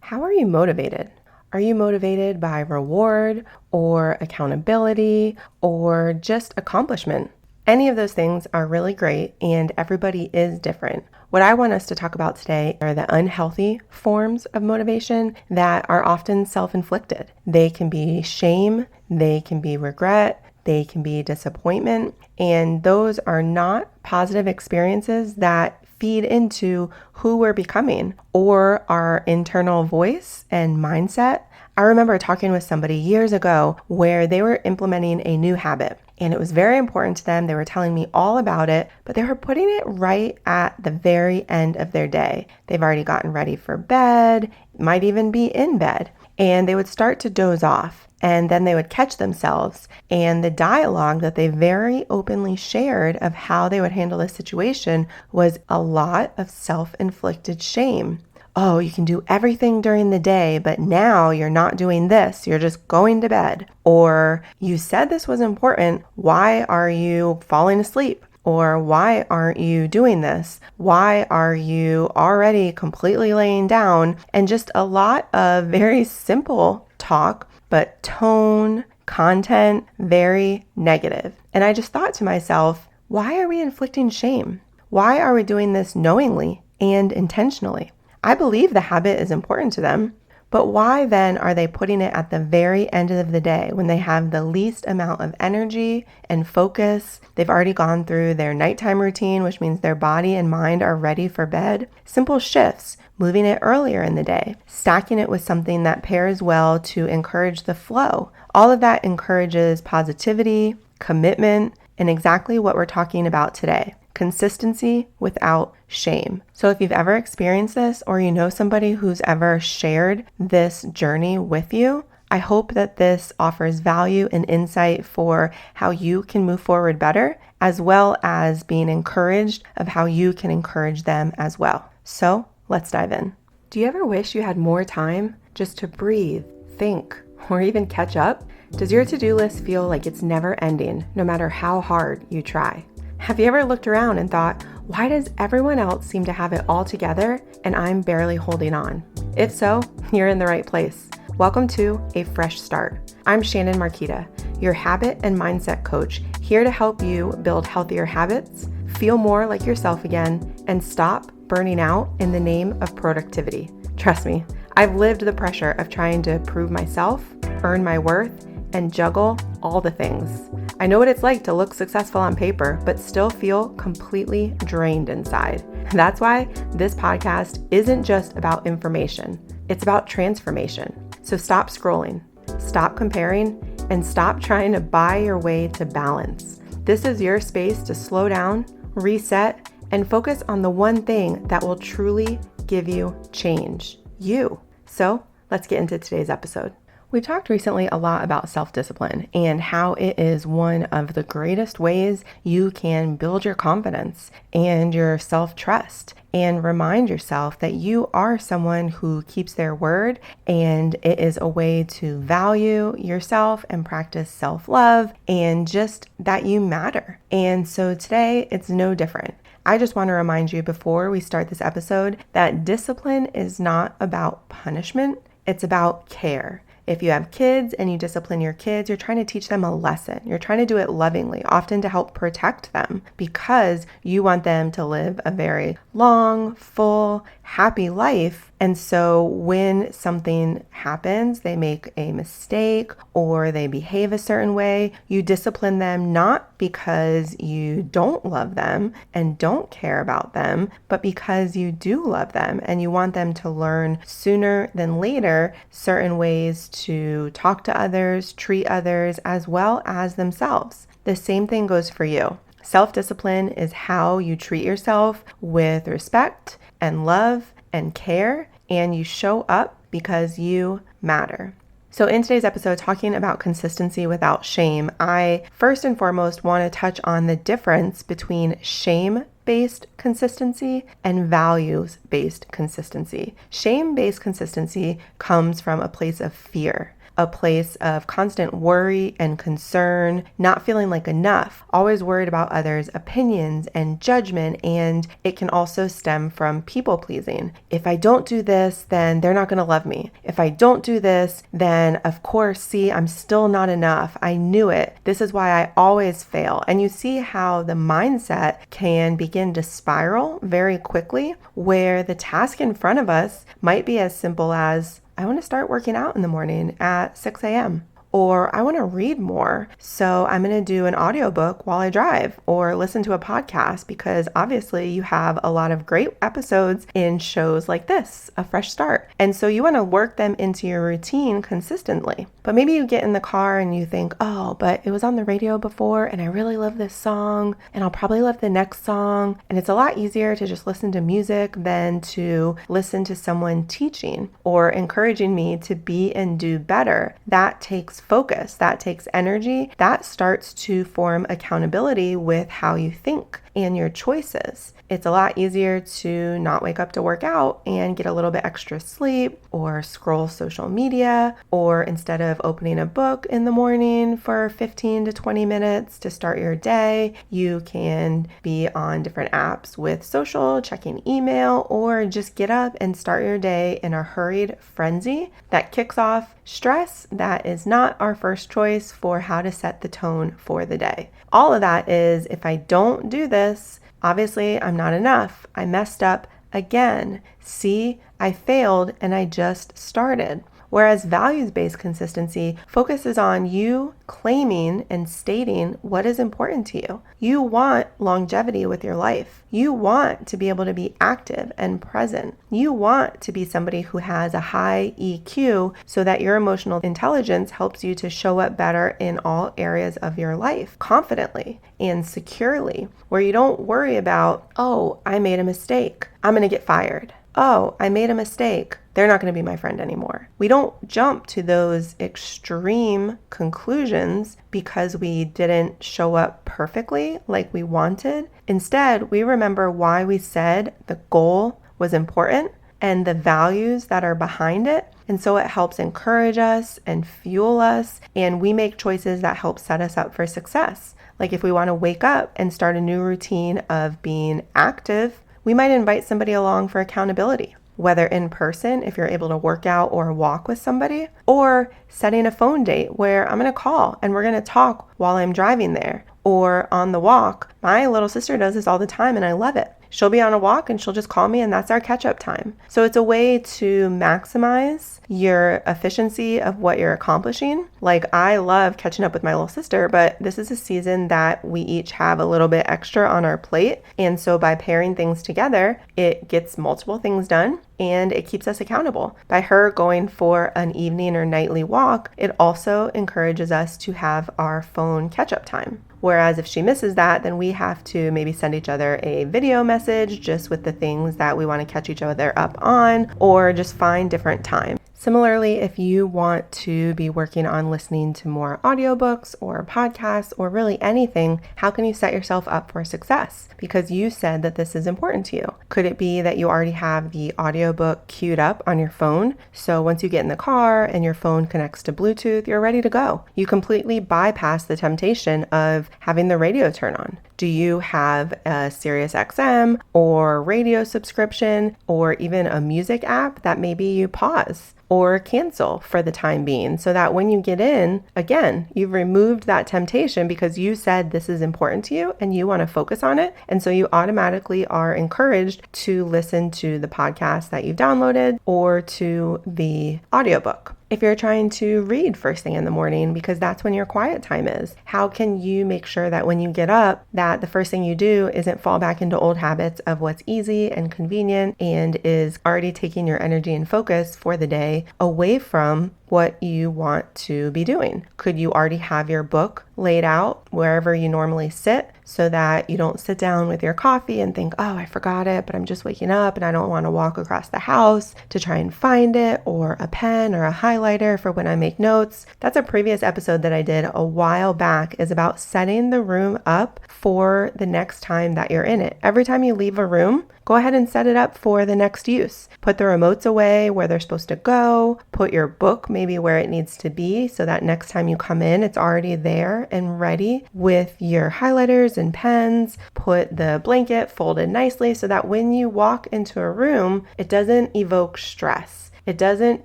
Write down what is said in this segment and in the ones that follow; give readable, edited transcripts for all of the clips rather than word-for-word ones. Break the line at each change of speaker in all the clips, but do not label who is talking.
How are you motivated? Are you motivated by reward or accountability or just accomplishment? Any of those things are really great and everybody is different. What I want us to talk about today are the unhealthy forms of motivation that are often self-inflicted. They can be shame, they can be regret, they can be disappointment, and those are not positive experiences that feed into who we're becoming or our internal voice and mindset. I remember talking with somebody years ago where they were implementing a new habit and it was very important to them. They were telling me all about it, but they were putting it right at the very end of their day. They've already gotten ready for bed, might even be in bed, and they would start to doze off. And then they would catch themselves. And the dialogue that they very openly shared of how they would handle this situation was a lot of self-inflicted shame. Oh, you can do everything during the day, but now you're not doing this. You're just going to bed. Or you said this was important. Why are you falling asleep? Or why aren't you doing this? Why are you already completely laying down? And just a lot of very simple talk, but tone, content, very negative. And I just thought to myself, why are we inflicting shame? Why are we doing this knowingly and intentionally? I believe the habit is important to them, but why then are they putting it at the very end of the day when they have the least amount of energy and focus? They've already gone through their nighttime routine, which means their body and mind are ready for bed. Simple shifts, moving it earlier in the day, stacking it with something that pairs well to encourage the flow. All of that encourages positivity, commitment, and exactly what we're talking about today. Consistency without shame. So if you've ever experienced this or you know somebody who's ever shared this journey with you, I hope that this offers value and insight for how you can move forward better, as well as being encouraged of how you can encourage them as well. So let's dive in. Do you ever wish you had more time just to breathe, think, or even catch up? Does your to-do list feel like it's never ending, no matter how hard you try? Have you ever looked around and thought, why does everyone else seem to have it all together and I'm barely holding on? If so, you're in the right place. Welcome to A Fresh Start. I'm Shannon Marquita, your habit and mindset coach, here to help you build healthier habits, feel more like yourself again, and stop burning out in the name of productivity. Trust me, I've lived the pressure of trying to prove myself, earn my worth, and juggle all the things. I know what it's like to look successful on paper, but still feel completely drained inside. That's why this podcast isn't just about information, it's about transformation. So stop scrolling, stop comparing, and stop trying to buy your way to balance. This is your space to slow down, reset, and focus on the one thing that will truly give you change, you. So let's get into today's episode. We've talked recently a lot about self-discipline and how it is one of the greatest ways you can build your confidence and your self-trust and remind yourself that you are someone who keeps their word, and it is a way to value yourself and practice self-love and just that you matter. And so today it's no different. I just want to remind you before we start this episode that discipline is not about punishment, it's about care. If you have kids and you discipline your kids, you're trying to teach them a lesson. You're trying to do it lovingly, often to help protect them because you want them to live a very long, full, happy life. And so when something happens, they make a mistake or they behave a certain way, you discipline them not because you don't love them and don't care about them, but because you do love them and you want them to learn sooner than later certain ways to talk to others, treat others, as well as themselves. The same thing goes for you. Self-discipline is how you treat yourself with respect and love and care, and you show up because you matter. So in today's episode, talking about consistency without shame, I first and foremost want to touch on the difference between shame-based consistency and values-based consistency. Shame-based consistency comes from a place of fear, a place of constant worry and concern, not feeling like enough, always worried about others' opinions and judgment, and it can also stem from people pleasing. If I don't do this, then they're not going to love me. If I don't do this, then of course, see, I'm still not enough. I knew it. This is why I always fail. And you see how the mindset can begin to spiral very quickly, where the task in front of us might be as simple as, I want to start working out in the morning at 6 a.m. Or I want to read more, so I'm going to do an audiobook while I drive or listen to a podcast, because obviously you have a lot of great episodes in shows like this, A Fresh Start. And so you want to work them into your routine consistently. But maybe you get in the car and you think, oh, but it was on the radio before and I really love this song and I'll probably love the next song. And it's a lot easier to just listen to music than to listen to someone teaching or encouraging me to be and do better. That takes focus, that takes energy, that starts to form accountability with how you think and your choices. It's a lot easier to not wake up to work out and get a little bit extra sleep or scroll social media, or instead of opening a book in the morning for 15 to 20 minutes to start your day, you can be on different apps with social, checking email, or just get up and start your day in a hurried frenzy that kicks off stress that is not our first choice for how to set the tone for the day. All of that is, if I don't do this, obviously I'm not enough. I messed up again. See, I failed and I just started. Whereas values-based consistency focuses on you claiming and stating what is important to you. You want longevity with your life. You want to be able to be active and present. You want to be somebody who has a high EQ so that your emotional intelligence helps you to show up better in all areas of your life confidently and securely, where you don't worry about, oh, I made a mistake, I'm going to get fired. Oh, I made a mistake, they're not going to be my friend anymore. We don't jump to those extreme conclusions because we didn't show up perfectly like we wanted. Instead, we remember why we said the goal was important and the values that are behind it. And so it helps encourage us and fuel us, and we make choices that help set us up for success. Like if we want to wake up and start a new routine of being active, we might invite somebody along for accountability, whether in person, if you're able to work out or walk with somebody, or setting a phone date where I'm going to call and we're going to talk while I'm driving there, or on the walk. My little sister does this all the time and I love it. She'll be on a walk and she'll just call me, and that's our catch-up time. So it's a way to maximize your efficiency of what you're accomplishing. Like, I love catching up with my little sister, but this is a season that we each have a little bit extra on our plate. And so by pairing things together, it gets multiple things done and it keeps us accountable. By her going for an evening or nightly walk, it also encourages us to have our phone catch-up time. Whereas if she misses that, then we have to maybe send each other a video message just with the things that we want to catch each other up on, or just find different time. Similarly, if you want to be working on listening to more audiobooks or podcasts or really anything, how can you set yourself up for success? Because you said that this is important to you. Could it be that you already have the audiobook queued up on your phone? So once you get in the car and your phone connects to Bluetooth, you're ready to go. You completely bypass the temptation of having the radio turn on. Do you have a Sirius XM or radio subscription or even a music app that maybe you pause or cancel for the time being, so that when you get in, again, you've removed that temptation because you said this is important to you and you want to focus on it. And so you automatically are encouraged to listen to the podcast that you've downloaded or to the audiobook. If you're trying to read first thing in the morning, because that's when your quiet time is, how can you make sure that when you get up, that the first thing you do isn't fall back into old habits of what's easy and convenient and is already taking your energy and focus for the day away from what you want to be doing? Could you already have your book laid out wherever you normally sit so that you don't sit down with your coffee and think, oh, I forgot it, but I'm just waking up and I don't want to walk across the house to try and find it, or a pen or a highlighter for when I make notes. That's a previous episode that I did a while back, is about setting the room up for the next time that you're in it. Every time you leave a room, go ahead and set it up for the next use. Put the remotes away where they're supposed to go. Put your book maybe where it needs to be so that next time you come in, it's already there and ready with your highlighters and pens. Put the blanket folded nicely so that when you walk into a room, it doesn't evoke stress. It doesn't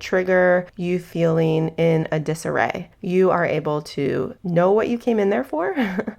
trigger you feeling in a disarray. You are able to know what you came in there for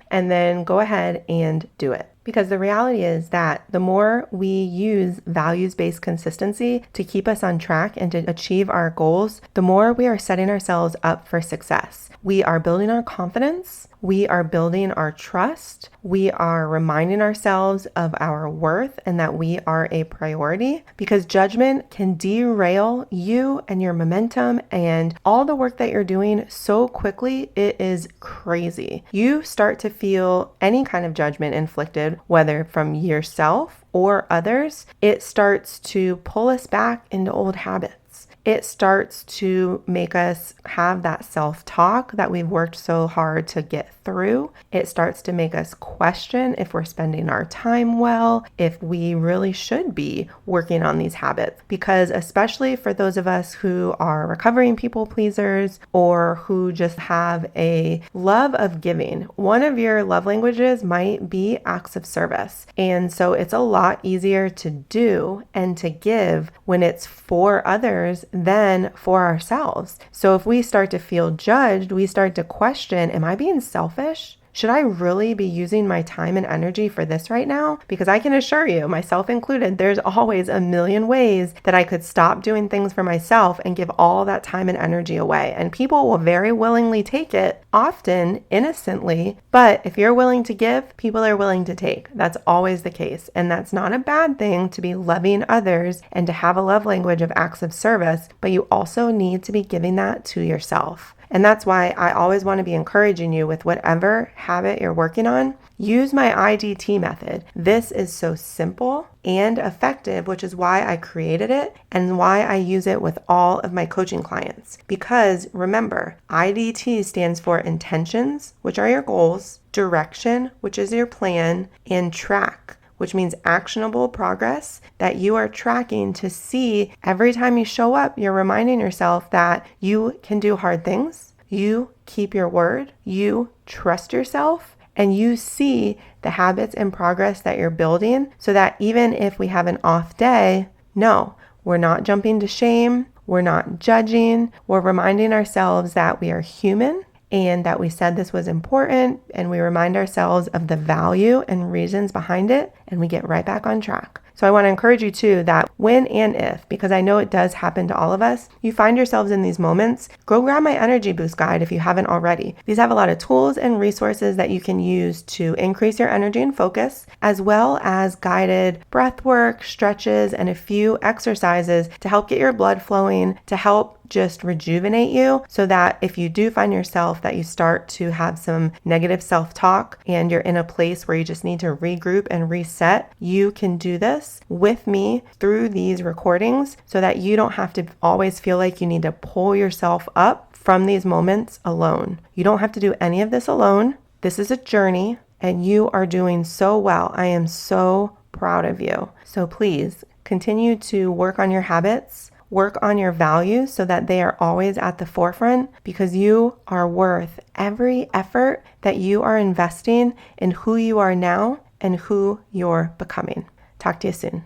and then go ahead and do it. Because the reality is that the more we use values-based consistency to keep us on track and to achieve our goals, the more we are setting ourselves up for success. We are building our confidence. We are building our trust. We are reminding ourselves of our worth and that we are a priority, because judgment can derail you and your momentum and all the work that you're doing so quickly. It is crazy. You start to feel any kind of judgment inflicted, whether from yourself or others. It starts to pull us back into old habits. It starts to make us have that self-talk that we've worked so hard to get through. It starts to make us question if we're spending our time well, if we really should be working on these habits. Because especially for those of us who are recovering people pleasers or who just have a love of giving, one of your love languages might be acts of service. And so it's a lot easier to do and to give when it's for others than for ourselves. So if we start to feel judged, we start to question, am I being selfish? Should I really be using my time and energy for this right now? Because I can assure you, myself included, there's always a million ways that I could stop doing things for myself and give all that time and energy away. And people will very willingly take it, often innocently. But if you're willing to give, people are willing to take. That's always the case. And that's not a bad thing to be loving others and to have a love language of acts of service, but you also need to be giving that to yourself. And that's why I always want to be encouraging you with whatever habit you're working on. Use my IDT method. This is so simple and effective, which is why I created it and why I use it with all of my coaching clients. Because remember, IDT stands for intentions, which are your goals, direction, which is your plan, and track, which means actionable progress that you are tracking to see every time you show up, you're reminding yourself that you can do hard things, you keep your word, you trust yourself, and you see the habits and progress that you're building so that even if we have an off day, no, we're not jumping to shame, we're not judging, we're reminding ourselves that we are human and that we said this was important, and we remind ourselves of the value and reasons behind it, and we get right back on track. So I want to encourage you too that when and if, because I know it does happen to all of us, you find yourselves in these moments, go grab my Energy Boost Guide if you haven't already. These have a lot of tools and resources that you can use to increase your energy and focus, as well as guided breath work, stretches, and a few exercises to help get your blood flowing, to help just rejuvenate you so that if you do find yourself that you start to have some negative self-talk and you're in a place where you just need to regroup and reset, you can do this with me through these recordings so that you don't have to always feel like you need to pull yourself up from these moments alone. You don't have to do any of this alone. This is a journey and you are doing so well. I am so proud of you. So please continue to work on your habits. Work on your values so that they are always at the forefront, because you are worth every effort that you are investing in who you are now and who you're becoming. Talk to you soon.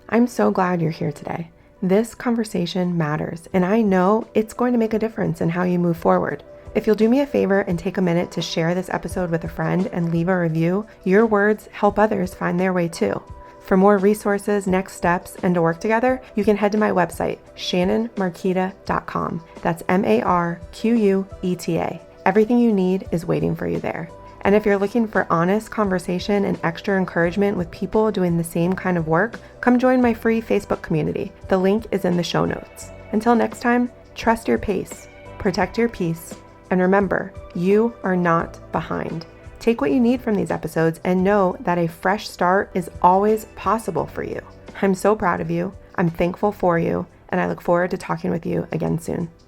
I'm so glad you're here today. This conversation matters, and I know it's going to make a difference in how you move forward. If you'll do me a favor and take a minute to share this episode with a friend and leave a review, your words help others find their way too. For more resources, next steps, and to work together, you can head to my website, shannonmarquita.com. That's MARQUETA. Everything you need is waiting for you there. And if you're looking for honest conversation and extra encouragement with people doing the same kind of work, come join my free Facebook community. The link is in the show notes. Until next time, trust your pace, protect your peace, and remember, you are not behind. Take what you need from these episodes and know that a fresh start is always possible for you. I'm so proud of you. I'm thankful for you, and I look forward to talking with you again soon.